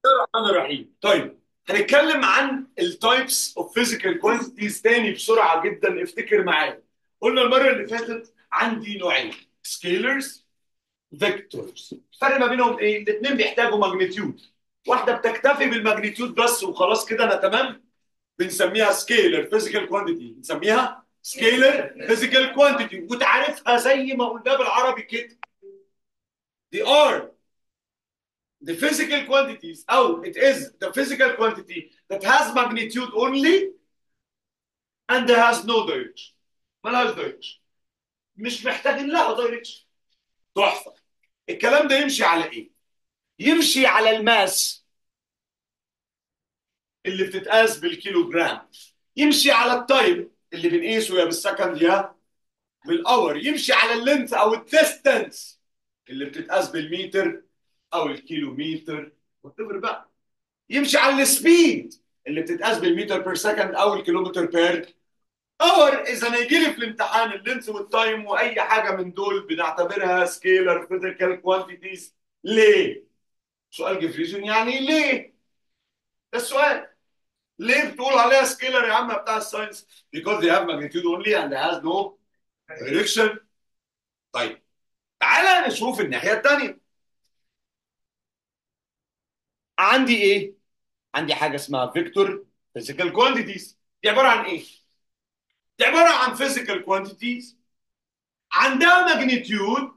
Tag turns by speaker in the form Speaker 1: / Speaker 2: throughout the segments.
Speaker 1: الرحمن الرحيم. طيب، هنتكلم عن التايبس اوف فيزيكال كوانتيتيز تاني بسرعه جدا. افتكر معايا، قلنا المره اللي فاتت عندي نوعين: سكيلرز، فيكتورز. الفرق ما بينهم ايه؟ الاثنين بيحتاجوا ماجنتيود. واحده بتكتفي بالماجنتيود بس وخلاص كده انا تمام، بنسميها سكيلر فيزيكال كوانتيتي، بنسميها سكيلر فيزيكال كوانتيتي، وتعرفها زي ما قلنا بالعربي كده. دي ار the physical quantities. Oh, it is the physical quantity that has magnitude only and has no direction. ملهاش direction، مش محتاجين لها direction. تحفة. الكلام ده يمشي على ايه؟ يمشي على الماس اللي بتتقاس بالكيلو جرام، يمشي على التايم اللي بنقيسه يا بالسكند يا بالاور، يمشي على اللينث او الديستانس اللي بتتقاس بالمتر او الكيلومتر بقى، يمشي على السبيد اللي بتتقاس بالمتر بير سكند او الكيلومتر بير اور. اذا هيجي لي في الامتحان اللينس والتايم واي حاجه من دول بنعتبرها سكيلر فيزيكال كوانتيتيز. ليه؟ سؤال جفريزون، يعني ليه؟ ده السؤال. ليه بتقول عليها سكيلر يا عم بتاع الساينس؟ because they have magnitude only and has no direction. طيب، تعالى نشوف الناحيه الثانيه. عندي ايه؟ عندي حاجه اسمها فيكتور فيزيكال كوانتيتيز. دي عباره عن ايه؟ دي عباره عن فيزيكال كوانتيتيز عندها ماجنتيود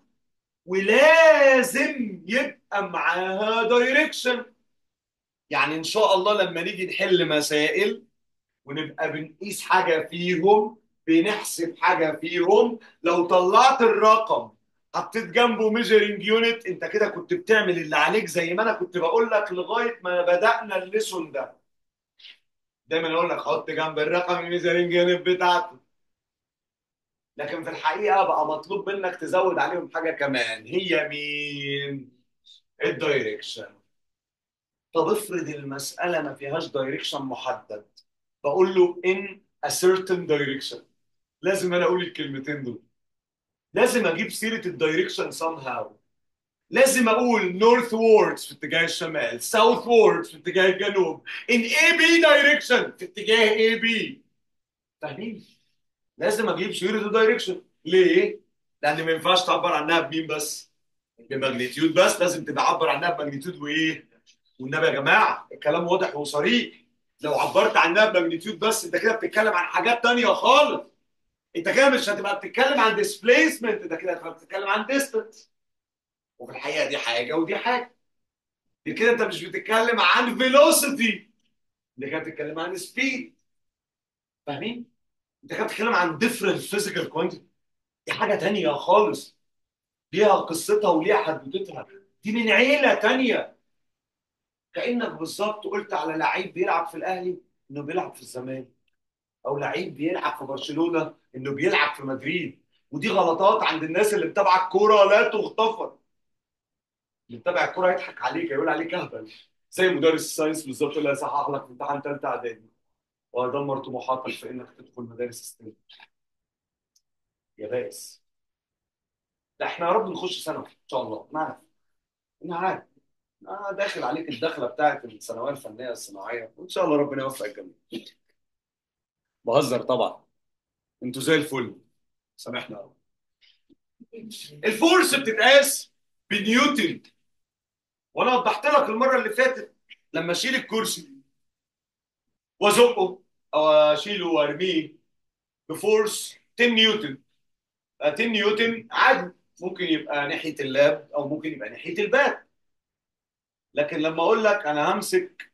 Speaker 1: ولازم يبقى معاها دايركشن. يعني ان شاء الله لما نيجي نحل مسائل ونبقى بنقيس حاجه فيهم، بنحسب حاجه فيهم، لو طلعت الرقم حطيت جنبه ميجرنج يونت، انت كده كنت بتعمل اللي عليك زي ما انا كنت بقول لك لغايه ما بدانا الليسون ده. دايما اقول لك حط جنب الرقم الميجرنج يونت بتاعته، لكن في الحقيقه بقى مطلوب منك تزود عليهم حاجه كمان. هي مين؟ الدايركشن. طب افرض المساله ما فيهاش دايركشن محدد، بقول له in a certain direction. لازم انا اقول الكلمتين دول، لازم اجيب سيره الدايركشن somehow. لازم اقول northwards في اتجاه الشمال، southwards في اتجاه الجنوب، in AB direction في اتجاه AB. فاهمين؟ لازم اجيب سيره الدايركشن. ليه؟ لان ما ينفعش تعبر عنها بمين بس؟ بماجنتيود بس. لازم تتعبر عنها بماجنتيود وايه؟ والنبي يا جماعه الكلام واضح وصريح. لو عبرت عنها بماجنتيود بس انت كده بتتكلم عن حاجات تانية خالص. انت كده مش هتبقى بتتكلم عن ديسبيسمنت، ده كده هتبقى بتتكلم عن ديستنس. وفي الحقيقه دي حاجه ودي حاجه. دي كده انت مش بتتكلم عن فيلوسيتي، انت كده بتتكلم عن سبيد. فاهمين؟ انت كده بتتكلم عن ديفرنت فيزيكال كوانتيتي. دي حاجه تانية خالص، ليها قصتها وليها حدوتتها. دي من عيله تانية. كانك بالظبط قلت على لعيب بيلعب في الاهلي انه بيلعب في الزمالك، او لعيب بيلعب في برشلونه انه بيلعب في مدريد. ودي غلطات عند الناس اللي متابعه الكوره لا تغتفر. اللي متابع الكوره يضحك عليك، يقول عليك اهبل، زي مدرس الساينس بالظبط اللي هيصحح لك في امتحان ثالثه اعدادي وهيدمر طموحاتك في انك تدخل مدارس ستيم. يا بائس. ده احنا يا رب نخش ثانوي ان شاء الله. انا عارف، انا عارف، انا داخل عليك الدخله بتاعت الثانويه الفنيه الصناعيه، وان شاء الله ربنا يوفق الجميع. بهزر طبعا، انتوا زي الفل. سامحنا يا رب. الفورس بتتقاس بنيوتن، وانا وضحت لك المره اللي فاتت لما اشيل الكرسي وازقه او اشيله وارميه بفورس 10 نيوتن. 10 نيوتن عادي، ممكن يبقى ناحيه اللاب او ممكن يبقى ناحيه الباب. لكن لما اقول لك انا همسك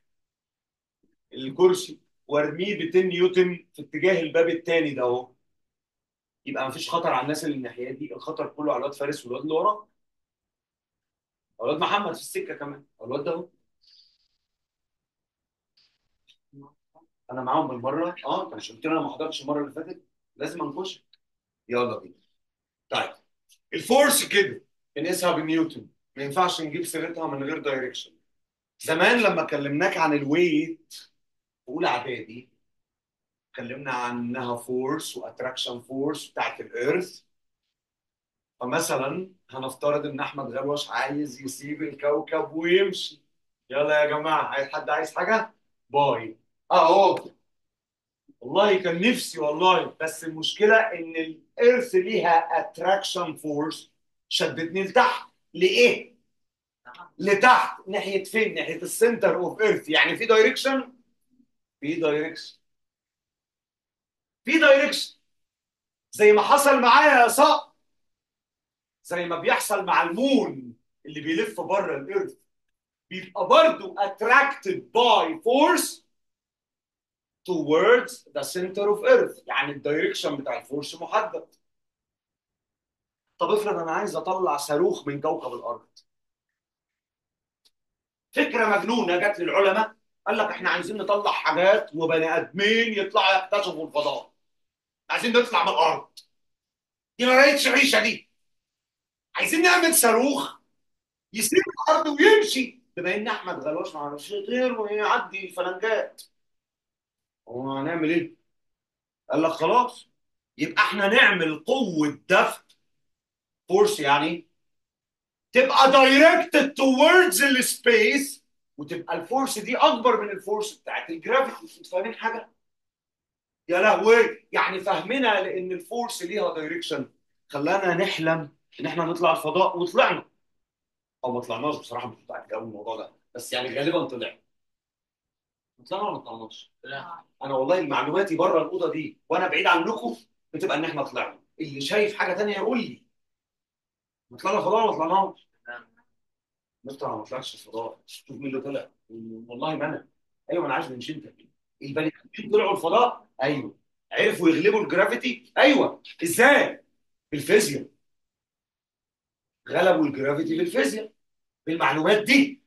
Speaker 1: الكرسي وارميه ب 10 نيوتن في اتجاه الباب الثاني ده اهو، يبقى مفيش خطر على الناس اللي الناحيه دي، الخطر كله على الواد فارس والواد اللي وراه، او الواد محمد في السكه كمان، او الواد ده اهو. انا معاهم بالمره. انت مش قلت لي انا ما حضرتش المره اللي فاتت؟ لازم انكش. يلا بينا. طيب، الفورس كده بنقيسها بنيوتن، ما ينفعش نجيب سيرتها من غير دايركشن. زمان لما كلمناك عن الويت في اولى اعدادي، اتكلمنا عنها فورس واتراكشن فورس بتاعت الارث. فمثلا هنفترض ان احمد غلوش عايز يسيب الكوكب ويمشي. يلا يا جماعه، حد عايز حاجه؟ باي. اهو. والله كان نفسي والله، بس المشكله ان الارث ليها اتراكشن فورس شدتني لتحت. لايه؟ لتحت ناحيه فين؟ ناحيه السنتر اوف ايرث. يعني في دايركشن، في دايركشن، في دايركشن. زي ما حصل معايا يا صقر، زي ما بيحصل مع المون اللي بيلف بره الارث، بيبقى برضه attracted by force towards the center of earth. يعني الدايركشن بتاع الفورس محدد. طب افرض انا عايز اطلع صاروخ من كوكب الارض. فكره مجنونه جت للعلماء، قال لك احنا عايزين نطلع حاجات وبني ادمين يطلعوا يكتشفوا الفضاء، عايزين نطلع من الارض. دي ما بقتش عيشه دي. عايزين نعمل صاروخ يسيب الارض ويمشي، بما ان احمد غلوش ما عرفش يطير ويعدي الفلنجات. هو هنعمل ايه؟ قال لك خلاص، يبقى احنا نعمل قوه دفع، فورس يعني، تبقى دايركتد towards السبيس، وتبقى الفورس دي اكبر من الفورس بتاعت الجرافيتي. انتوا فاهمين حاجه؟ يا لهوي، يعني فهمنا لان الفورس ليها دايركشن خلانا نحلم ان احنا نطلع الفضاء، وطلعنا. او ما طلعناش بصراحه، مش متاكد قوي من الموضوع ده، بس يعني غالبا طلعنا. طلعنا ولا ما طلعناش؟ لا. انا والله معلوماتي بره الاوضه دي وانا بعيد عنكم بتبقى ان احنا طلعنا. اللي شايف حاجه تانيه يقول لي. ما طلعنا الفضاء ولا ما طلعناش؟ مستر، ما طلعش الفضاء. شوف مين اللي طلع. والله ما انا. ايوه انا عارف مش انت. البني ادمين طلعوا الفضاء، ايوه. عرفوا يغلبوا الجرافيتي، ايوه. ازاي؟ بالفيزياء. غلبوا الجرافيتي بالفيزياء، بالمعلومات دي.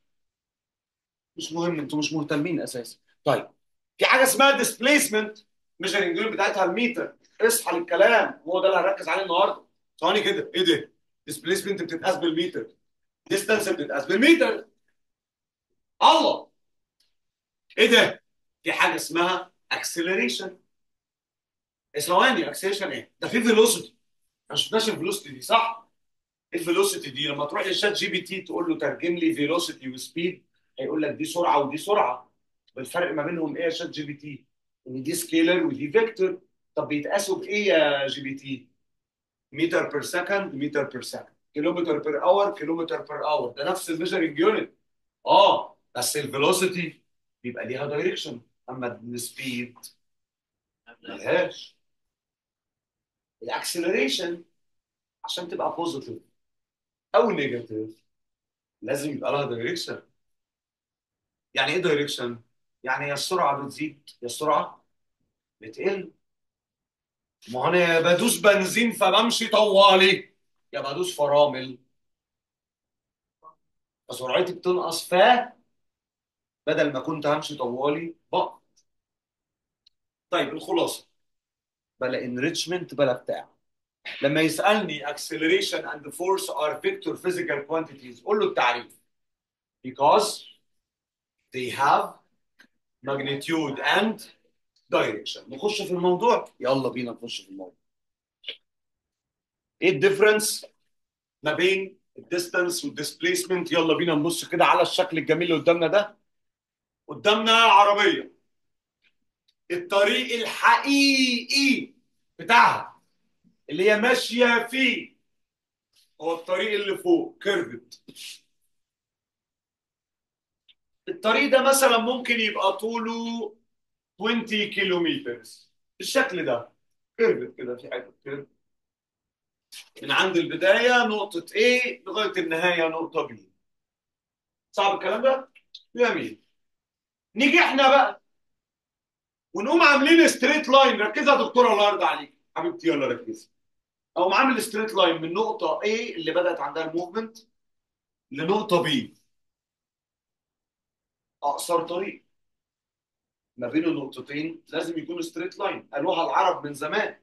Speaker 1: مش مهم، انتوا مش مهتمين اساسا. طيب، في حاجه اسمها ديسبيسمنت، ميجرنج يونت بتاعتها الميتر. اصحى للكلام، هو ده اللي هنركز عليه النهارده. ثواني كده، ايه ده؟ ديسبيسمنت بتتقاس بالميتر، ديستانس بتتقاس بالميتر. الله، ايه ده؟ في حاجه اسمها اكسلريشن. ثواني، اكسلريشن ايه؟ ده في فيلوسيتي. ما شفناش الفيلوسيتي دي، صح؟ الفيلوسيتي دي لما تروح للشات جي بي تي تقول له ترجم لي فيلوسيتي وسبيد، هيقول لك دي سرعه ودي سرعه. والفرق ما بينهم ايه يا شات جي بي تي؟ ان دي سكيلر ودي فيكتور. طب بيتقاسوا بايه يا جي بي تي؟ متر بير سكند، متر بير سكند، كيلومتر بير اور، كيلومتر بير اور. ده نفس الميجرنج يونت. اه، بس الفيلوسيتي بيبقى ليها دايركشن، اما السبيد ملهاش. الاكسلريشن عشان تبقى بوزيتيف او نيجاتيف لازم يبقى لها دايركشن. يعني ايه دايركشن؟ يعني يا السرعه بتزيد يا السرعه بتقل. ما انا يا بدوس بنزين فبمشي طوالي، يا بدوس فرامل فسرعتي بتنقص، بدل ما كنت همشي طوالي بقى. طيب الخلاصه، بلا انريتشمنت بلا بتاع. لما يسالني acceleration and force are vector physical quantities، قول له التعريف. because they have magnitude and direction. نخش في الموضوع، يلا بينا نخش في الموضوع. ايه الديفرنس ما بين الديستانس والديسبيسمنت؟ يلا بينا نبص كده على الشكل الجميل اللي قدامنا ده. قدامنا عربيه، الطريق الحقيقي بتاعها اللي هي ماشيه فيه هو الطريق اللي فوق كيرفت. الطريق ده مثلا ممكن يبقى طوله 20 كيلومتر بالشكل ده، كيرفت كده، في حته كيرفت من عند البدايه نقطه A لغايه النهايه نقطه B. صعب الكلام ده؟ جميل. نيجي احنا بقى ونقوم عاملين ستريت لاين. ركزي يا دكتوره، الله يرضى عليك حبيبتي، يلا ركزي. اقوم عامل ستريت لاين من نقطه A اللي بدات عندها الموفمنت لنقطه B. اقصر طريق ما بين النقطتين لازم يكون ستريت لاين. قالوها العرب من زمان،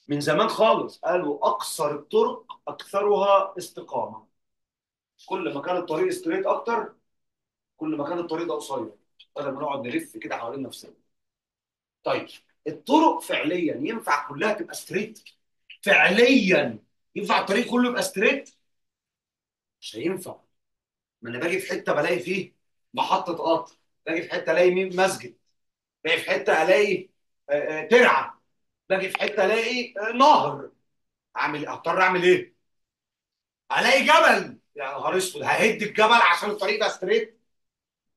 Speaker 1: من زمان خالص. قالوا اقصر الطرق اكثرها استقامه. كل ما كان الطريق ستريت اكتر، كل ما كان الطريق ده قصير، بدل ما نقعد نلف كده حوالين نفسنا. طيب، الطرق فعليا ينفع كلها تبقى ستريت؟ فعليا ينفع الطريق كله يبقى ستريت؟ مش هينفع. ما انا باجي في حته بلاقي فيه محطه قطر، باجي في حته الاقي مين مسجد، باجي في حته الاقي ترعه، باجي في حته الاقي نهر. اضطر اعمل ايه؟ الاقي جبل. يا نهار اسود، ههد الجبل عشان الطريق ده ستريت؟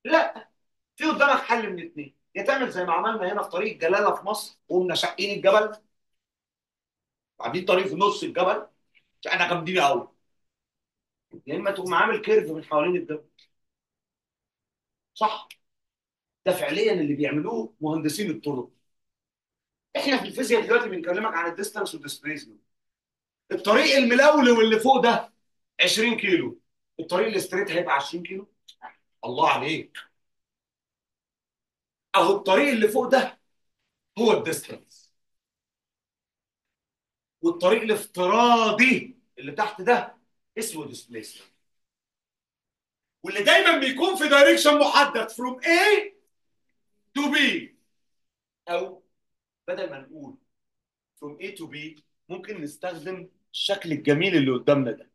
Speaker 1: لا. في قدامك حل من الاثنين، يا تعمل زي ما عملنا هنا في طريق الجلاله في مصر، قمنا شاقين الجبل، عاملين طريق في نص الجبل، احنا جامدين قوي. يا اما تقوم عامل كيرف من حوالين الجبل. صح. ده فعليا اللي بيعملوه مهندسين الطرق. احنا في الفيزياء دلوقتي بنكلمك عن الديستانس والديسبيسمنت. الطريق الملولو اللي فوق ده 20 كيلو، الطريق الستريت هيبقى 20 كيلو؟ الله عليك. اهو الطريق اللي فوق ده هو الديستانس، والطريق الافتراضي اللي تحت ده اسمه ديسبيسمنت، واللي دايما بيكون في دايركشن محدد from A to B. او بدل ما نقول from A to B، ممكن نستخدم الشكل الجميل اللي قدامنا ده.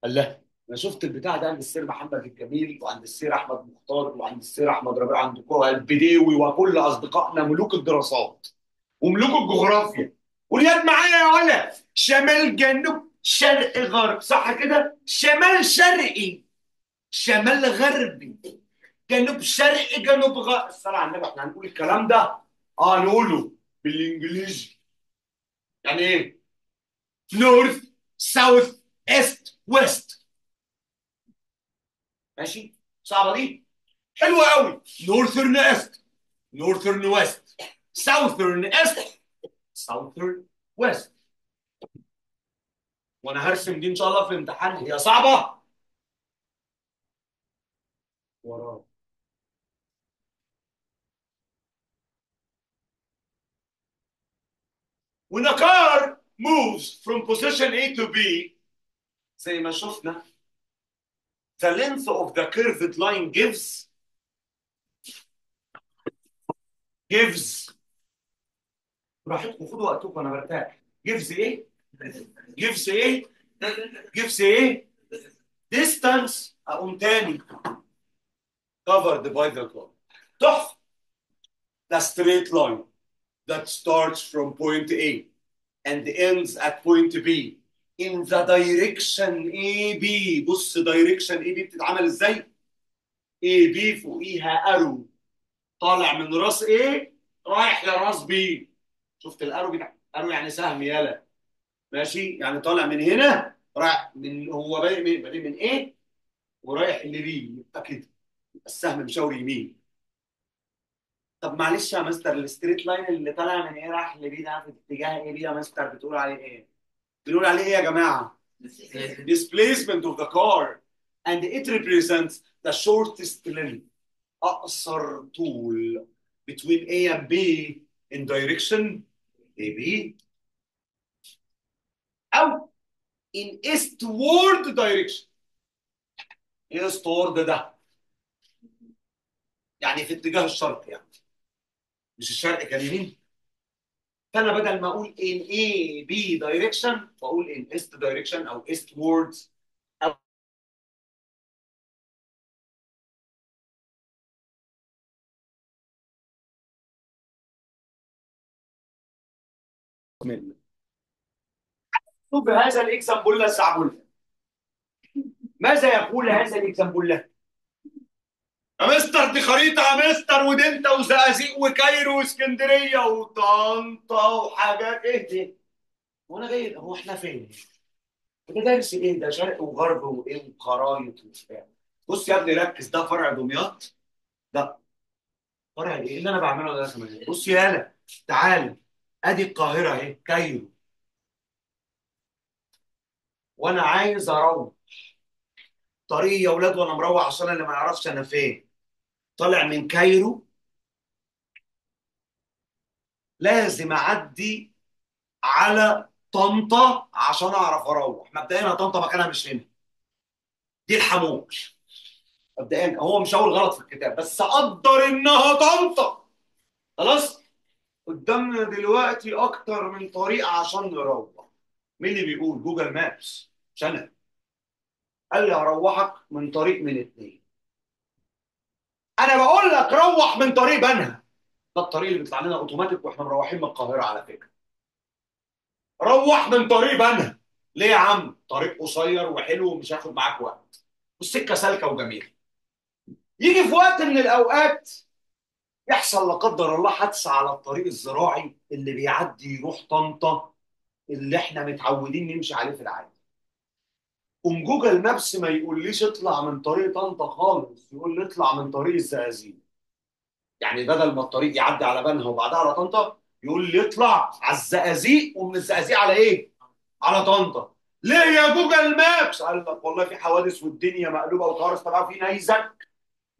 Speaker 1: الله، انا شفت البتاع ده عند السير محمد الجميل، وعند السير احمد مختار، وعند السير احمد ربيع، عند البديوي، وكل اصدقائنا ملوك الدراسات وملوك الجغرافيا. واليد معايا يا ولا، شمال جنوب شرق غرب، صح كده؟ شمال شرقي، شمال غربي، جنوب شرقي، جنوب غرب. الصلاة على النبي، احنا هنقول الكلام ده؟ اه نقوله بالانجليزي. يعني ايه؟ نورث، ساوث، ايست، ويست. ماشي؟ صعبة دي؟ حلوة قوي. نورثرن ايست، نورثرن ويست، ساوثرن ايست، ساوثرن ويست. وانا هرسم دي ان شاء الله في الامتحان، هي صعبة. وراه. When a car moves from position A to B، زي ما شفنا، the length of the curved line gives براحتكم، خدوا وقتكم انا برتاح. gives ايه؟ gives ايه؟ gives ايه؟ distance. اقوم تاني covered by the car. تحفة. The straight line that starts from point A and ends at point B in the direction AB. بص direction AB بتتعمل ازاي؟ AB فوقيها ارو طالع من راس A رايح لراس B. شفت الارو بتاع ارو؟ يعني سهم، يالا. ماشي، يعني طالع من هنا، رايح من، هو بادئ من A ورايح لبي، يبقى كده، يبقى السهم مشاور يمين. طب معلش يا مستر، الستريت لاين اللي طالع من A رايح لبي ده في اتجاه ايه بي يا مستر، بتقول عليه ايه؟ بنقول عليه ايه يا جماعه؟ displacement of the car, and it represents the shortest length، اقصر طول between A and B in direction AB، او in eastward direction. eastward ده يعني في اتجاه الشرق يعني، مش الشرق كان يمين. فانا بدل ما اقول in A B direction بقول in east direction او eastwards. او من شوف هذا الاكزامبل السعبولة، ماذا يقول هذا الاكزامبل؟ يا مستر دي خريطة يا مستر، ودلتا وزقازيق وكايرو واسكندرية وطنطا وحاجات. ايه دي؟ وانا جاي، هو احنا فين؟ ده دارس ايه؟ ده شرق وغرب وايه وخرايط وبتاع. بص يا ابني ركز، ده فرع دمياط، ده فرع ايه اللي انا بعمله ده كمان. بص يالا، تعالى، ادي القاهرة اهي، كايرو، وانا عايز اروح طريق يا اولاد، وانا مروح عشان اللي ما يعرفش انا فين. طالع من كايرو، لازم اعدي على طنطا عشان اعرف اروح. مبدئيا طنطا مكانها مش هنا، دي الحموش. مبدئيا هو مشاور غلط في الكتاب، بس قدر انها طنطا. خلاص. قدامنا دلوقتي اكتر من طريقه عشان نروح. مين اللي بيقول؟ جوجل مابس، مش انا. قال لي هروحك من طريق من اتنين. انا بقول لك روح من طريق بنها، ده الطريق اللي بيطلع لنا اوتوماتيك واحنا مروحين من القاهره على فكره. روح من طريق بنها. ليه يا عم؟ طريق قصير وحلو ومش هياخد معاك وقت، والسكه سالكه وجميله. يجي في وقت من الاوقات يحصل لا قدر الله حادثه على الطريق الزراعي اللي بيعدي يروح طنطا، اللي احنا متعودين نمشي عليه في العادي. قوم جوجل مابس ما يقوليش اطلع من طريق طنطا خالص، يقول لي اطلع من طريق الزقازيق. يعني بدل ما الطريق يعدي على بنها وبعدها على طنطا، يقول لي اطلع على الزقازيق، ومن الزقازيق على ايه؟ على طنطا. ليه يا جوجل مابس؟ قال لك والله في حوادث والدنيا مقلوبه وكوارث طبعا، في نيزك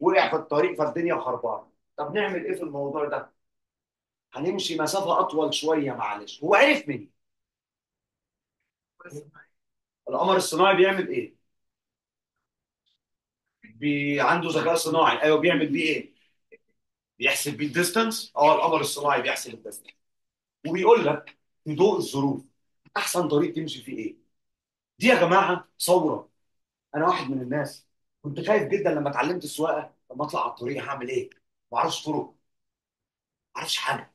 Speaker 1: وقع في الطريق فالدنيا خربانه. طب نعمل ايه في الموضوع ده؟ هنمشي مسافه اطول شويه معلش. هو عرف مني القمر الصناعي بيعمل ايه؟ عنده ذكاء صناعي، ايوه. بيعمل بيه ايه؟ بيحسب بيه الديستانس. اه القمر الصناعي بيحسب الديستانس، وبيقول لك في ضوء الظروف احسن طريق تمشي فيه ايه. دي يا جماعه ثوره. انا واحد من الناس كنت خايف جدا لما اتعلمت السواقه، لما اطلع على الطريق هعمل ايه؟ ما اعرفش طرق، ما اعرفش حاجه.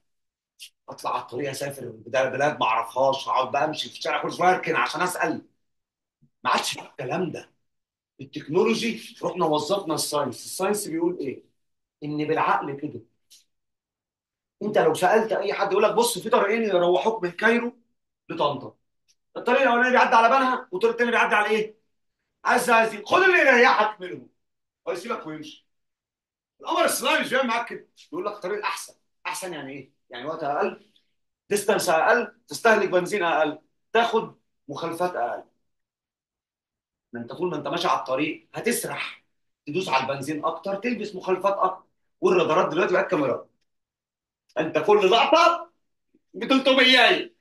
Speaker 1: اطلع على الطريق اسافر بلاد ما اعرفهاش، اقعد بقى امشي في الشارع كل شويه اركن عشان اسال. ما عادش في الكلام ده. التكنولوجي رحنا وظفنا الساينس. الساينس بيقول ايه؟ ان بالعقل كده انت لو سالت اي حد يقول لك بص في طريقين يروحوك من كايرو لطنطا. الطريق الاولاني بيعدي على بنها، والطريق الثاني بيعدي على ايه؟ عايز خد اللي يريحك منهم ويسيبك ويمشي. القمر الصناعي مش بيعمل معاك كده، يقول لك طريق احسن. احسن يعني ايه؟ يعني وقت اقل، ديستانس اقل، تستهلك بنزين اقل، تاخد مخالفات اقل. ما انت طول ما انت ماشي على الطريق هتسرح، تدوس على البنزين اكتر، تلبس مخالفات اكتر. والرادارات دلوقتي بقت كاميرات، انت كل لقطه ب 300.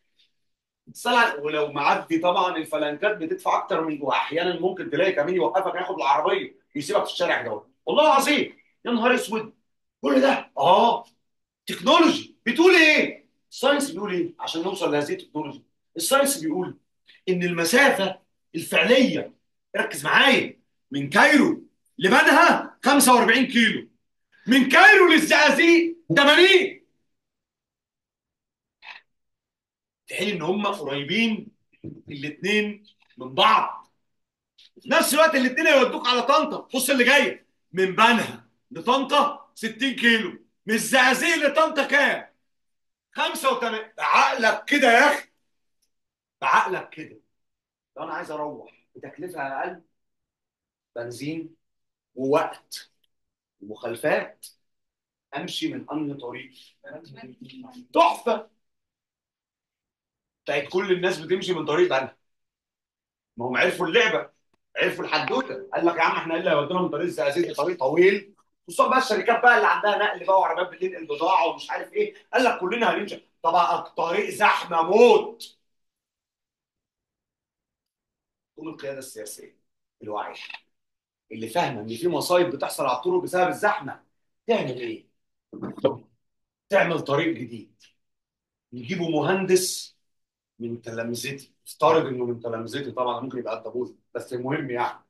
Speaker 1: ولو معدي طبعا الفلانكات بتدفع اكتر من، واحيانا ممكن تلاقي كمين يوقفك ياخد العربيه يسيبك في الشارع ده. والله العظيم. يا نهار اسود. كل ده تكنولوجي. بتقول ايه؟ الساينس بيقول ايه عشان نوصل لهذه التكنولوجي؟ الساينس بيقول ان المسافه الفعليه، ركز معايا، من كايرو لبنها 45 كيلو، من كايرو للزقازيق 80. في حين ان هم قريبين الاثنين من بعض. في نفس الوقت الاثنين هيودوك على طنطا. بص اللي جاي، من بنها لطنطا 60 كيلو، من الزقازيق لطنطا كام؟ 85. بعقلك كده يا اخي، بعقلك كده. لو انا عايز اروح بتكلفه اقل، بنزين ووقت ومخالفات، امشي من انهي طريق؟ تحفه. بتاعت كل الناس بتمشي من طريق بنها. ما هم عرفوا اللعبه، عرفوا الحدوته. قال لك يا عم احنا ايه اللي هيودينا من طريق الزقازيق؟ طريق طويل. خصوصا بقى الشركات بقى اللي عندها نقل بقى وعربيات بتنقل بضاعه ومش عارف ايه، قال لك كلنا هنمشي. طبعا الطريق زحمه موت. تقوم القياده السياسيه الواعيه اللي فاهمه ان في مصايب بتحصل على الطرق بسبب الزحمه، تعمل ايه؟ تعمل طريق جديد. يجيبوا مهندس من تلامذتي، افترض انه من تلامذتي، طبعا ممكن يبقى الدبوس بس المهم يعني،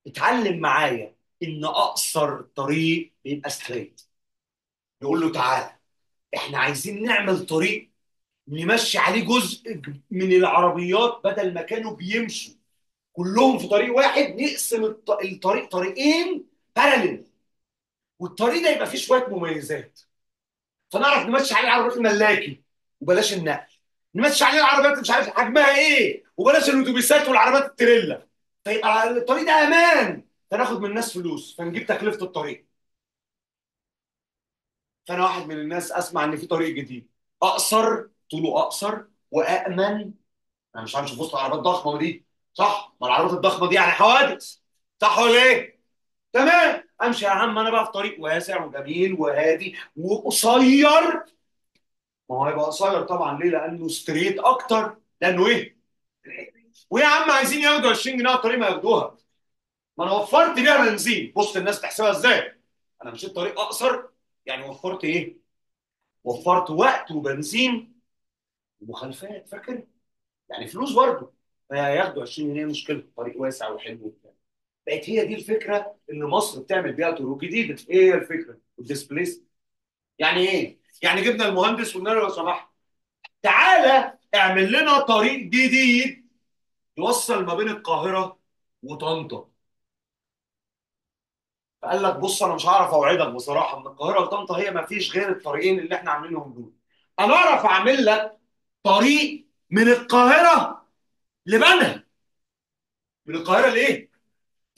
Speaker 1: اتعلم معايا ان اقصر طريق بيبقى ستريت. يقول له تعالى احنا عايزين نعمل طريق نمشي عليه جزء من العربيات، بدل ما كانوا بيمشوا كلهم في طريق واحد، نقسم الطريق طريقين باراليل، والطريق ده يبقى فيه شويه مميزات، فنعرف نمشي عليه العربيات الملاكي وبلاش النقل، نمشي عليه العربيات مش عارف حجمها ايه وبلاش الاتوبيسات والعربيات التريلا، فيبقى الطريق ده امان، فناخد من الناس فلوس فنجيب تكلفه الطريق. فانا واحد من الناس اسمع ان في طريق جديد اقصر، طوله اقصر وامن. انا مش عارف في وسط العربيات الضخمه دي، صح؟ ما العربيات الضخمه دي يعني حوادث، صح ولا ايه؟ تمام. امشي يا عم انا بقى في طريق واسع وجميل وهادي وقصير. ما هو هيبقى قصير طبعا، ليه؟ لانه ستريت اكتر، لانه ايه؟ ويا عم عايزين ياخدوا 20 جنيه على الطريق ما ياخدوها. ما انا وفرت بيها بنزين. بص الناس تحسبها ازاي؟ انا مشيت طريق اقصر، يعني وفرت ايه؟ وفرت وقت وبنزين ومخالفات. فاكر؟ يعني فلوس برضه، هياخدوا 20 جنيه مشكله، طريق واسع وحلو وبتاع. بقت هي دي الفكره اللي مصر بتعمل بيها طرق جديده. ايه هي الفكره؟ الديسبليس. يعني ايه؟ يعني جبنا المهندس وقلنا له لو سمحت تعالى اعمل لنا طريق جديد يوصل ما بين القاهره وطنطا. فقال لك بص انا مش هعرف اوعدك بصراحه، من القاهره لطنطا هي ما فيش غير الطريقين اللي احنا عاملينهم دول. انا اعرف اعمل لك طريق من القاهره لبنها. من القاهره لايه؟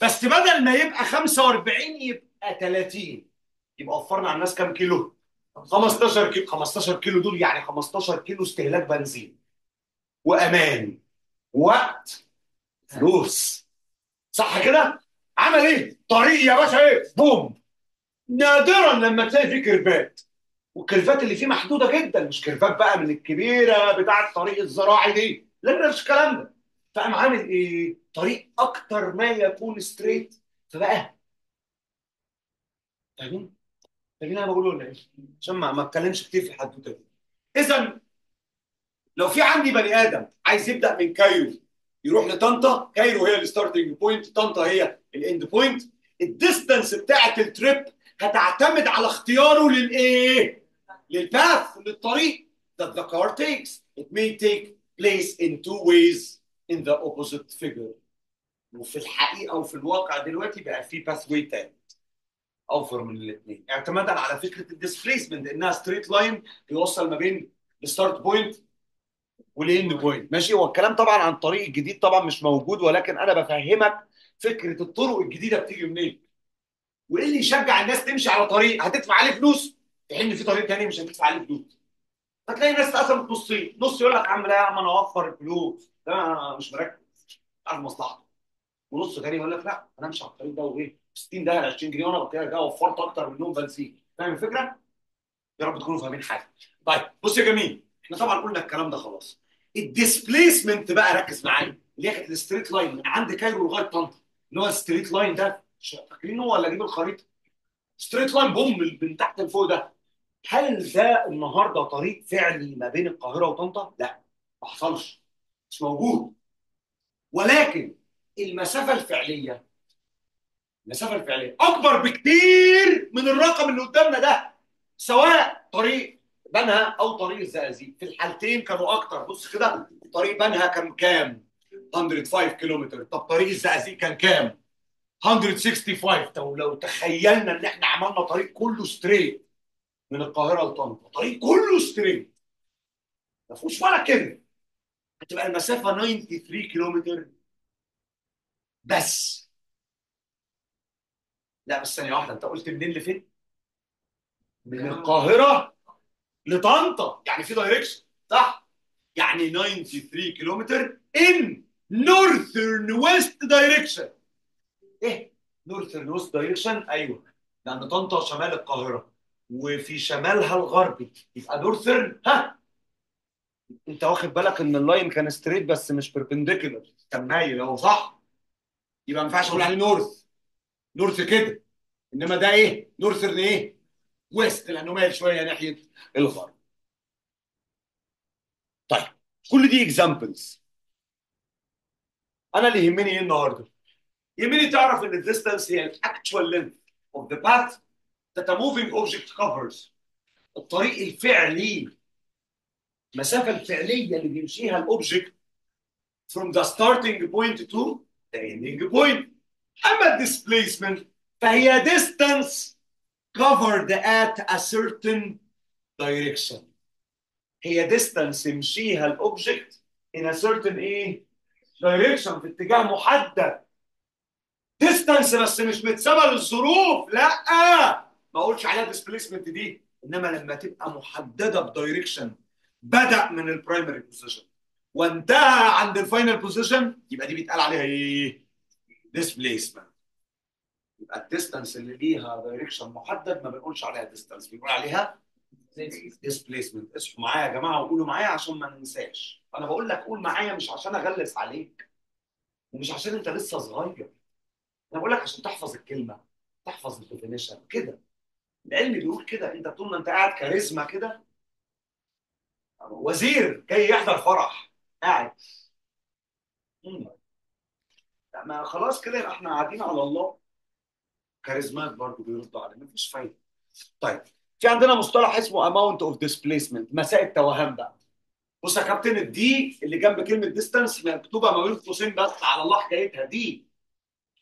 Speaker 1: بس بدل ما يبقى 45 يبقى 30. يبقى وفرنا على الناس كام كيلو؟ 15 كيلو. 15 كيلو دول يعني 15 كيلو استهلاك بنزين وامان، وقت، فلوس. صح كده؟ عمل ايه؟ طريق يا باشا ايه؟ بوم. نادرا لما تلاقي فيه كيرفات، والكيرفات اللي فيه محدوده جدا، مش كيرفات بقى من الكبيره بتاعه الطريق الزراعي دي، لا مش الكلام ده. فقام عامل ايه؟ طريق اكتر ما يكون ستريت. فبقى فاهمين؟ فاهمين انا بقوله ولا ايه؟ عشان ما اتكلمش كتير في الحدوته دي. اذا لو في عندي بني ادم عايز يبدا من كايرو يروح لطنطا، كايرو هي الستارتنج بوينت، طنطا هي الاند بوينت. الديستانس بتاعت التريب هتعتمد على اختياره للايه؟ للباث، للطريق that the car takes. It may take place in two ways in the opposite figure. وفي الحقيقه وفي الواقع دلوقتي بقى في باث واي تاني اوفر من الاثنين، اعتمادا على فكره الديسبيسمنت انها ستريت لاين بيوصل ما بين الستارت بوينت والاند بوينت. ماشي. هو الكلام طبعا عن الطريق الجديد طبعا مش موجود، ولكن انا بفهمك فكره الطرق الجديده بتيجي منين، وايه اللي يشجع الناس تمشي على طريق هتدفع عليه فلوس، في حين في طريق تاني مش هتدفع عليه فلوس. فتلاقي ناس اتقسمت نصين، نص يقول لك يا عم لا يا عم انا اوفر الفلوس ده أنا مش مركز عارف مصلحته، ونص تاني يقول لك لا انا امشي على الطريق ده وايه 60 ده 20 جنيه وانا كده وفرت اكتر منهم بنزين. فاهم الفكره؟ يا رب تكونوا فاهمين حاجه. طيب بص يا جميل، احنا طبعا قلنا الكلام ده خلاص. الديسبيسمنت بقى ركز معايا، اللي هي كانت الستريت لاين من عند كايرو لغايه طنطا، اللي هو الستريت لاين ده فاكرينه ولا اجيب الخريطه؟ ستريت لاين بوم من تحت لفوق ده. هل ده النهارده طريق فعلي ما بين القاهره وطنطا؟ لا، ما حصلش، مش موجود. ولكن المسافه الفعليه، المسافه الفعليه اكبر بكتير من الرقم اللي قدامنا ده، سواء طريق بنها او طريق الزقازيق. في الحالتين كانوا اكتر. بص كده، طريق بنها كان كام؟ 105 كيلومتر. طب طريق الزقازيق كان كام؟ 165. طب لو تخيلنا ان احنا عملنا طريق كله ستريت من القاهره لطنطا، طريق كله ستريت ما فيهوش ولا كده، هتبقى المسافه 93 كيلومتر بس. لا بس ثانيه واحده، انت قلت منين لفين؟ من القاهره لطنطا، يعني في دايركشن صح؟ يعني 93 كيلومتر ان نورثرن ويست دايركشن. ايه نورثرن ويست دايركشن؟ ايوه، لان طنطا شمال القاهره وفي شمالها الغربي، يبقى نورثرن. ها، انت واخد بالك ان اللاين كان ستريت بس مش بيربنديكولار، كان مايل اهو صح؟ يبقى ما ينفعش اقول عليه نورث، نورث كده. انما ده ايه؟ نورثرن ايه؟ ويست، لانه مايل شويه ناحيه الغرب. طيب كل دي اكزامبلز. انا اللي يهمني ايه النهارده؟ يهمني تعرف ان الديستانس هي الاكتوال لينث اوف ذا باث that a moving object covers. الطريق الفعلي، المسافه الفعليه اللي بيمشيها الاوبجكت from the starting point to the ending point. اما الديسبيسمنت فهي distance covered at a certain direction. هي distance يمشيها الاوبجكت in a certain ايه؟ direction، في اتجاه محدد. ديستانس بس مش متسابه للظروف، لا ما اقولش عليها ديسبيسمنت دي، انما لما تبقى محدده بدايركشن بدا من البرايمري بوزيشن وانتهى عند الفاينل بوزيشن، يبقى دي بيتقال عليها ايه؟ ديسبيسمنت. يبقى الديستانس اللي ليها دايركشن محدد ما بنقولش عليها ديستانس، بنقول عليها ديسبيسمنت. اصحوا معايا يا جماعه وقولوا معايا عشان ما ننساش. انا بقول لك قول معايا مش عشان اغلس عليك، ومش عشان انت لسه صغير، انا بقول لك عشان تحفظ الكلمه، تحفظ الديفينيشن كده. العلم بيقول كده. انت طول ما انت قاعد كاريزما كده، وزير جاي يحضر فرح قاعد مم. لا، ما خلاص كده يبقى احنا قاعدين على الله. كاريزمات برضه بيردوا علينا، مفيش فايده. طيب، في عندنا مصطلح اسمه اماونت اوف ديسبيسمنت، مساء التوهان بقى. بص يا كابتن، الدي اللي جنب كلمه ديستانس مكتوبه ما بين قوسين بس، على الله حكايتها دي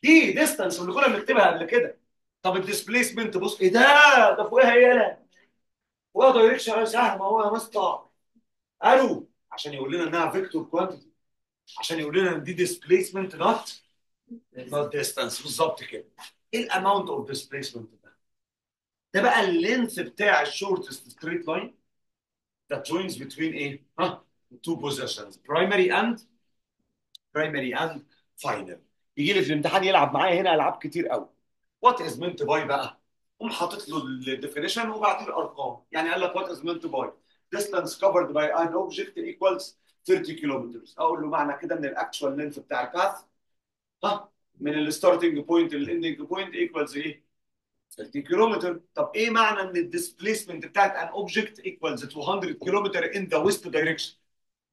Speaker 1: ديستانس اللي كنا بنكتبها قبل كده. طب الديسبيسمنت بص ايه ده فوقها ايه؟ لا، فوقها دايركشن سهم اهو يا مستر. قالوا عشان يقول لنا انها فيكتور كوانتيتي، عشان يقول لنا ان دي ديسبيسمنت نوت ديستانس، بالظبط كده. ايه الاماونت اوف ديسبيسمنت ده؟ ده بقى اللينث بتاع الشورتست ستريت لاين that joins between ايه؟ ها؟ two positions primary and final. يجي لي في الامتحان يلعب معايا هنا العاب كتير قوي. وات از مينت باي بقى؟ قوم حاطط له الديفينيشن وبعدين الارقام. يعني قال لك وات از مينت باي distance covered by an object equals 30 كيلومتر. اقول له معنى كده ان الاكشوال لينث بتاع الباث، ها، من الستارتنج بوينت للاندنج بوينت ايكوالز ايه؟ 30 كيلومتر. طب ايه معنى ان الديسبيسمنت بتاعت ان اوبجكت ايكوالز 200 كيلومتر ان ذا ويست دايركشن؟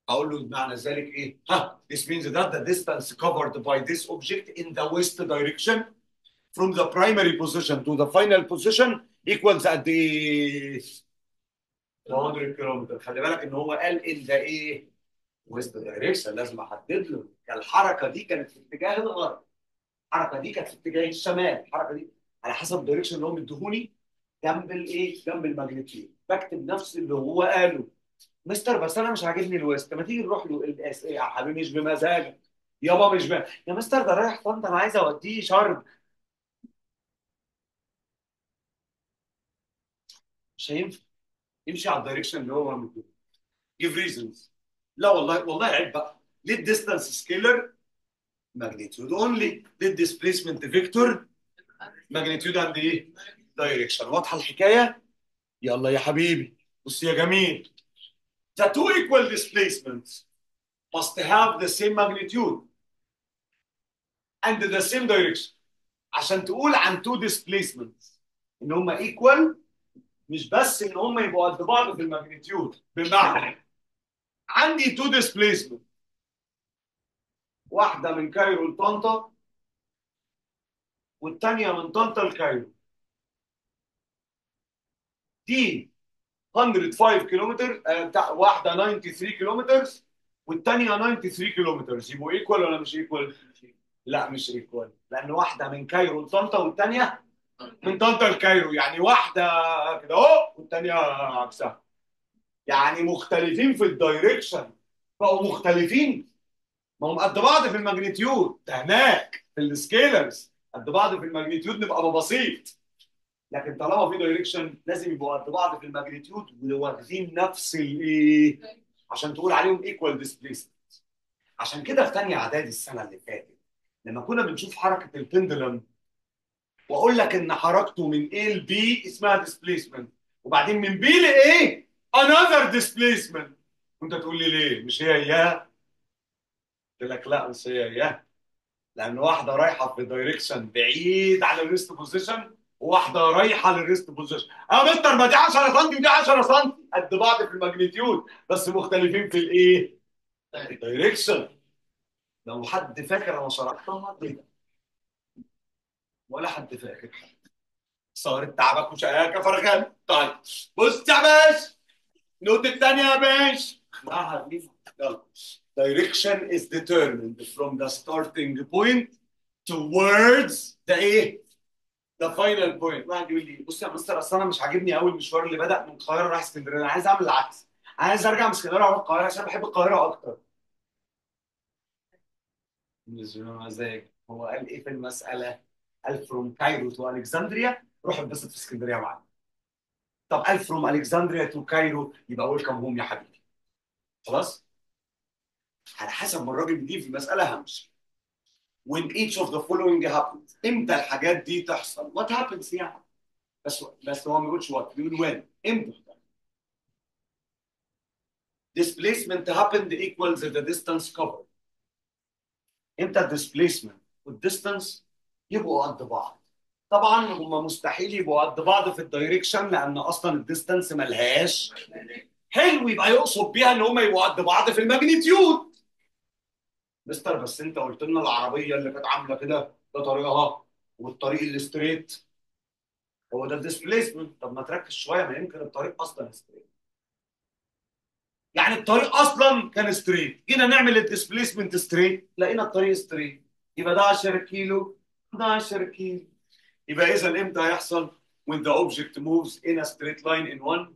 Speaker 1: اقول له معنى ذلك ايه؟ ها، this means that the distance covered by this object in the west direction from the primary position to the final position equals قد ايه؟ 200 كيلومتر. خلي بالك ان هو قال in the ايه؟ west direction. لازم احدد له الحركه دي كانت في اتجاه الغرب، الحركه دي كانت في اتجاه الشمال، الحركه دي على حسب الدايركشن اللي هو مديهوني جنب الايه؟ جنب الماجنتيود. بكتب نفس اللي هو قاله. مستر بس انا مش عاجبني الويست، ما تيجي نروح له الاس ايه يا حبيبي؟ مش بمزاجك يابا، مش يا مستر ده رايح طنطا، انا عايز اوديه شرم. مش هينفع يمشي على الدايركشن اللي هو مديهوني. جيف ريزونز. لا والله، والله عيب بقى. ليه الديستانس سكيلر ماجنتيود اونلي؟ ليه الديسبيسمنت فيكتور ماجنتيود اند ايه؟ دايركشن. واضحه الحكايه؟ يلا يا حبيبي، بص يا جميل. The two equal displacements must have the same magnitude and the same direction. عشان تقول عن two displacements ان هم equal، مش بس ان هم يبقوا قد بعض في الماجنتيود. بمعنى عندي two displacement، واحده من كايرو لطنطا والثانيه من طنطا لكايرو. دي 105 كيلومتر، واحده 93 كيلومتر والثانيه 93 كيلومتر. يبقوا ايكوال ولا مش ايكوال؟ لا مش ايكوال، لان واحده من كايرو لطنطا والثانيه من طنطا لكايرو. يعني واحده كده اهو والثانيه عكسها. يعني مختلفين في الدايركشن، بقوا مختلفين. ما هم قد بعض في الماجنتيود، ده هناك في السكيلرز قد بعض في الماجنتيود نبقى بسيط. لكن طالما في دايركشن لازم يبقوا قد بعض في الماجنتيود وواخدين نفس الايه، عشان تقول عليهم ايكوال ديسبيسمنت. عشان كده في ثانيه اعدادي السنه اللي فاتت لما كنا بنشوف حركه البندلم، واقول لك ان حركته من A ل B اسمها ديسبيسمنت، وبعدين من B ل A another displacement، وانت تقول لي ليه مش هي اياها؟ قلت لك لا مش هي اياها، لان واحده رايحه في دايركشن بعيد عن الريست بوزيشن وواحده رايحه للريست بوزيشن. اه مستر، ما دي 10 سم ودي 10 سم قد بعض في الماجنتيود بس مختلفين في الايه؟ الدايركشن. لو حد فاكر انا شرحتها كده ولا حد فاكر؟ صار تعبك وشقاك يا فرغان. طيب بص يا باشا، النقطة الثانية يا باشا، اسمعها دي. يلا. Direction is determined from the starting point towards the ايه؟ the final point. واحد يقول لي بص يا مستر، اصل انا مش عاجبني قوي المشوار اللي بدأ من القاهرة رايح اسكندرية، انا عايز اعمل العكس. عايز ارجع من اسكندريه اروح القاهرة عشان بحب القاهرة اكتر. مش بمزاج. هو قال ايه في المسألة؟ قال from كايرو to الكسندريا روح اتبسط في اسكندرية معايا. طب قال from الكسندريا to كايرو يبقى ويلكم هوم يا حبيبي. خلاص؟ على حسب ما الراجل دي في المسألة همشي. when each of the following happens. امتى الحاجات دي تحصل؟ what happens يعني. بس هو ما بيقولش what، بيقول when. امتى؟ displacement happened equals the distance covered. امتى الديسبيسمنت والديستانس يبقوا قد بعض؟ طبعا هم مستحيل يبقوا قد بعض في الدايركشن لان اصلا الديستانس ملهاش. حلو، يبقى يقصد بيها ان هم يبقوا قد بعض في الماجنتيود. مستر بس انت قلت لنا العربيه اللي كانت عامله كده ده طريقها، والطريق الستريت هو ده الديسبيسمنت. طب ما تركز شويه، ما يمكن الطريق اصلا ستريت. يعني الطريق اصلا كان ستريت، جينا نعمل الديسبيسمنت ستريت لقينا الطريق ستريت، يبقى ده 10 كيلو ده 10 كيلو. يبقى اذا امتى هيحصل؟ when the object moves in a straight line in one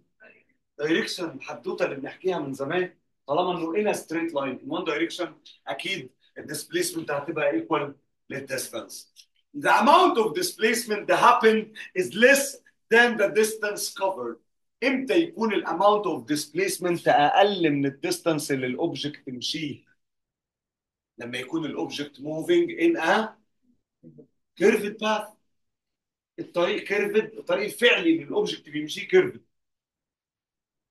Speaker 1: direction. الحدوته اللي بنحكيها من زمان، طالما انه in a straight line in one direction اكيد الديسبيسمنت هتبقى equal للديستانس. The amount of displacement that happened is less than the distance covered. امتى يكون الاماونت اوف ديسبيسمنت اقل من الديستانس اللي الاوبجكت مشيه؟ لما يكون الاوبجكت موفينج ان ا كيرفد باث. الطريق كيرفد، الطريق الفعلي للاوبجكت بيمشيه كيرفد.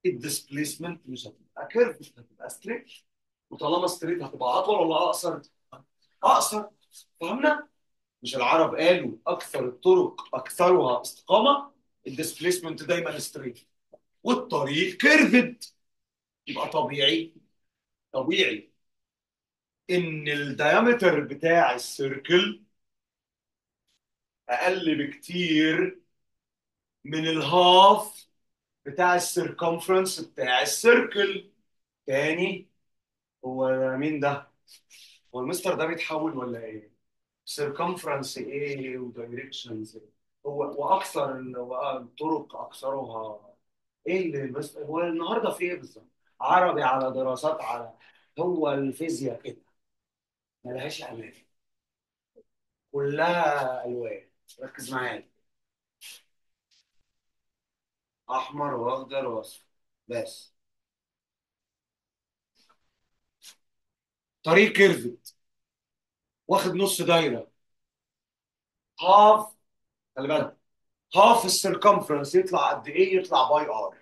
Speaker 1: الديسبيسمنت مش هتبقى كيرفد، هتبقى ستريت. وطالما ستريت هتبقى اطول ولا اقصر؟ اقصر. فهمنا؟ مش العرب قالوا اكثر الطرق اكثرها استقامه؟ الديسبيسمنت دايما ستريت والطريق كيرفد. يبقى طبيعي، طبيعي ان الديامتر بتاع السيركل اقل بكتير من الهاف بتاع السيركمفرنس بتاع السيركل. تاني، هو مين ده؟ هو المستر ده بيتحول ولا ايه؟ سيركمفرنس ايه ودايركشنز ايه؟ واكثر الطرق اكثرها ايه اللي بس هو النهارده في ايه بالظبط؟ عربي على دراسات على، هو الفيزياء كده ملهاش امان، كلها الوان. ركز معايا، احمر واخضر واصفر بس. طريق كيرفت واخد نص دايره، هاف، خلي بالك، هاف السيركمفرنس يطلع قد ايه؟ يطلع باي ار.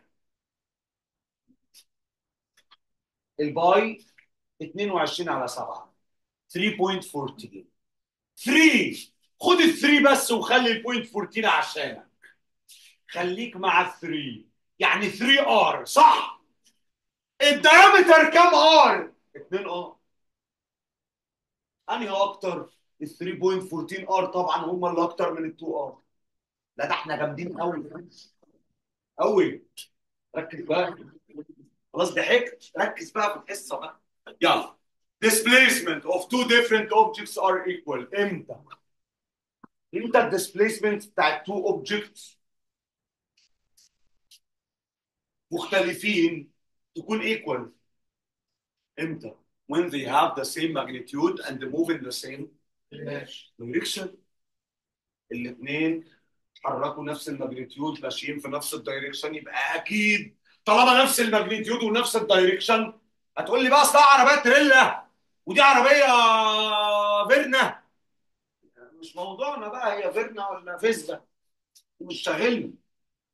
Speaker 1: الباي 22 على 7، 3.14. 3، خد ال 3 بس وخلي البوينت 14 عشانك. خليك مع ال 3، يعني 3 ار صح؟ الدايمتر كام ار؟ 2 ار. انهي اكتر؟ ال 3.14 ار طبعا هم اللي اكتر من ال 2 ار. لا ده احنا جامدين قوي قوي. ركز بقى، خلاص ضحكت، ركز بقى في الحصه بقى. يلا. displacement of two different objects are equal. امتى؟ امتى الديسبيسمنت بتاع two objects مختلفين تكون equal؟ امتى؟ when they have the same magnitude and move in the same direction. الاثنين حركوا نفس الماجنتيود، ماشيين في نفس الدايركشن، يبقى اكيد طالما نفس الماجنتيود ونفس الدايركشن. هتقول لي بقى اصل عربيه تريلا ودي عربيه فيرنا. مش موضوعنا بقى هي فيرنا ولا فيزا، مش شاغلني.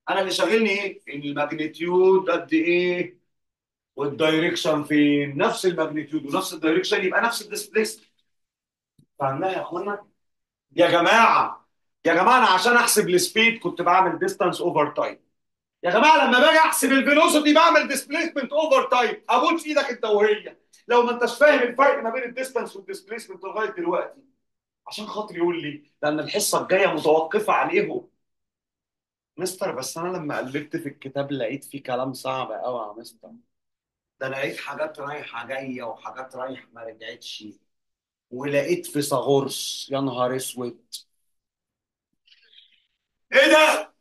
Speaker 1: انا اللي شاغلني ايه؟ ان الماجنتيود قد ايه والدايركشن فين. نفس الماجنتيود ونفس الدايركشن يبقى نفس الديسبيس. فهمناها يا اخوانا؟ يا جماعه، يا جماعه انا عشان احسب السبيد كنت بعمل ديستانس اوفر تايم. يا جماعه لما باجي احسب الفيلوسيتي بعمل ديسبيسمنت اوفر تايم. ابوس ايدك انت وهي لو ما انتش فاهم الفرق ما بين الديستانس والديسبيسمنت لغايه دلوقتي. عشان خاطر يقول لي لان الحصه الجايه متوقفه عليهم. مستر بس انا لما قلبت في الكتاب لقيت فيه كلام صعب قوي يا مستر. ده انا لقيت حاجات رايحه جايه وحاجات رايحه ما رجعتش، ولقيت فيثاغورس. يا نهار اسود، ايه ده؟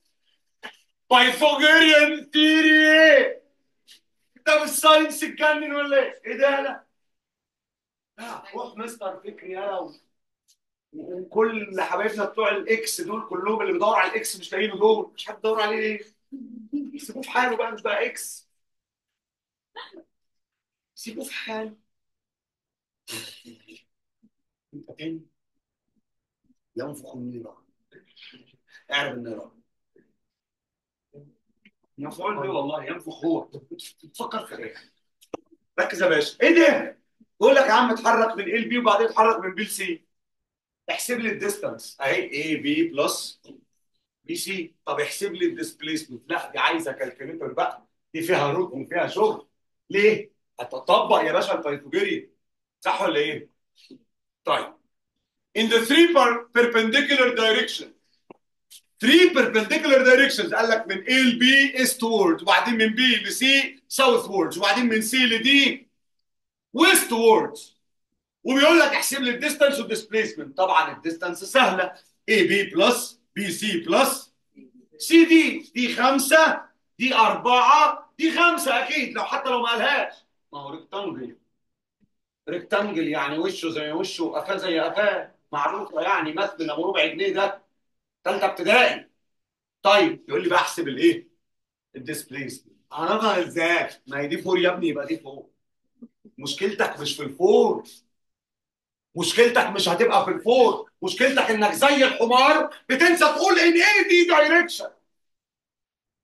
Speaker 1: بايثاغوريان ثيري ايه؟ ده مش ساينس اتجنن ولا ايه؟ ايه ده؟ لا لا، روح مستر فكري يا وكل حبايبنا بتوع الاكس دول كلهم اللي بيدور على الاكس مش لاقيينه دول، مش حد بيدور عليه ليه؟ سيبوه في حاله بقى، مش بقى اكس. سيبوه في حاله. انت تاني ينفخ النيران. اعرف النيران ينفخ ليه؟ والله ينفخ هو. بتفكر في ايه؟ ركز يا باشا. ايه ده؟ بقول لك يا عم اتحرك من ال بي وبعدين اتحرك من بي لسي. احسب لي الديستانس اهي اي بي بلس بي سي. طب احسب لي الديسبيسمنت. لا دي عايزه كالكوليتر بقى، دي فيها ركن وفيها شغل. ليه؟ هتطبق يا باشا البيثاغوري، صح ولا ايه؟ طيب in the three perpendicular direction 3 perpendicular directions قال لك من A ل B eastward وبعدين من B ل C southwards وبعدين من C ل D westwards وبيقول لك احسب لي الديستانس والديسبيسمنت. طبعا الديستانس سهله اي بي بلس بي سي بلس سي دي. دي 5 دي 4 دي 5 اكيد لو حتى لو ما قالهاش. ما هو ريكتانجل. ريكتانجل يعني وشه زي وشه وقفاه زي قفاه، معروفه يعني، مثل ابو ربع جنيه ده ثالثه ابتدائي. طيب يقول لي بقى احسب الايه؟ الديسبيسمنت. هنظهر ازاي؟ ما هي دي فور يا ابني، يبقى دي فور. مشكلتك مش في الفور، مشكلتك مش هتبقى في الفور، مشكلتك انك زي الحمار بتنسى تقول ان ايه دي دايركشن.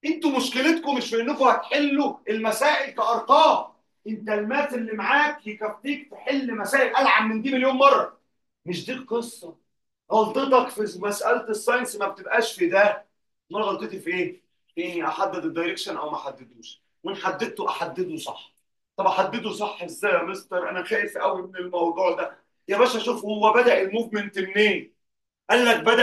Speaker 1: انتوا مشكلتكم مش في انكم هتحلوا المسائل كارقام. انت الماث اللي معاك يكفيك تحل مسائل العن من دي مليون مره. مش دي القصه. غلطتك في مساله الساينس ما بتبقاش في ده. امال غلطتي في ايه؟ في اني احدد الدايركشن او ما احددوش، وان حددته احدده صح. طب احدده صح ازاي يا مستر؟ انا خايف قوي من الموضوع ده. يا باشا شوف هو بدأ الموفمنت منين. قال لك بدأ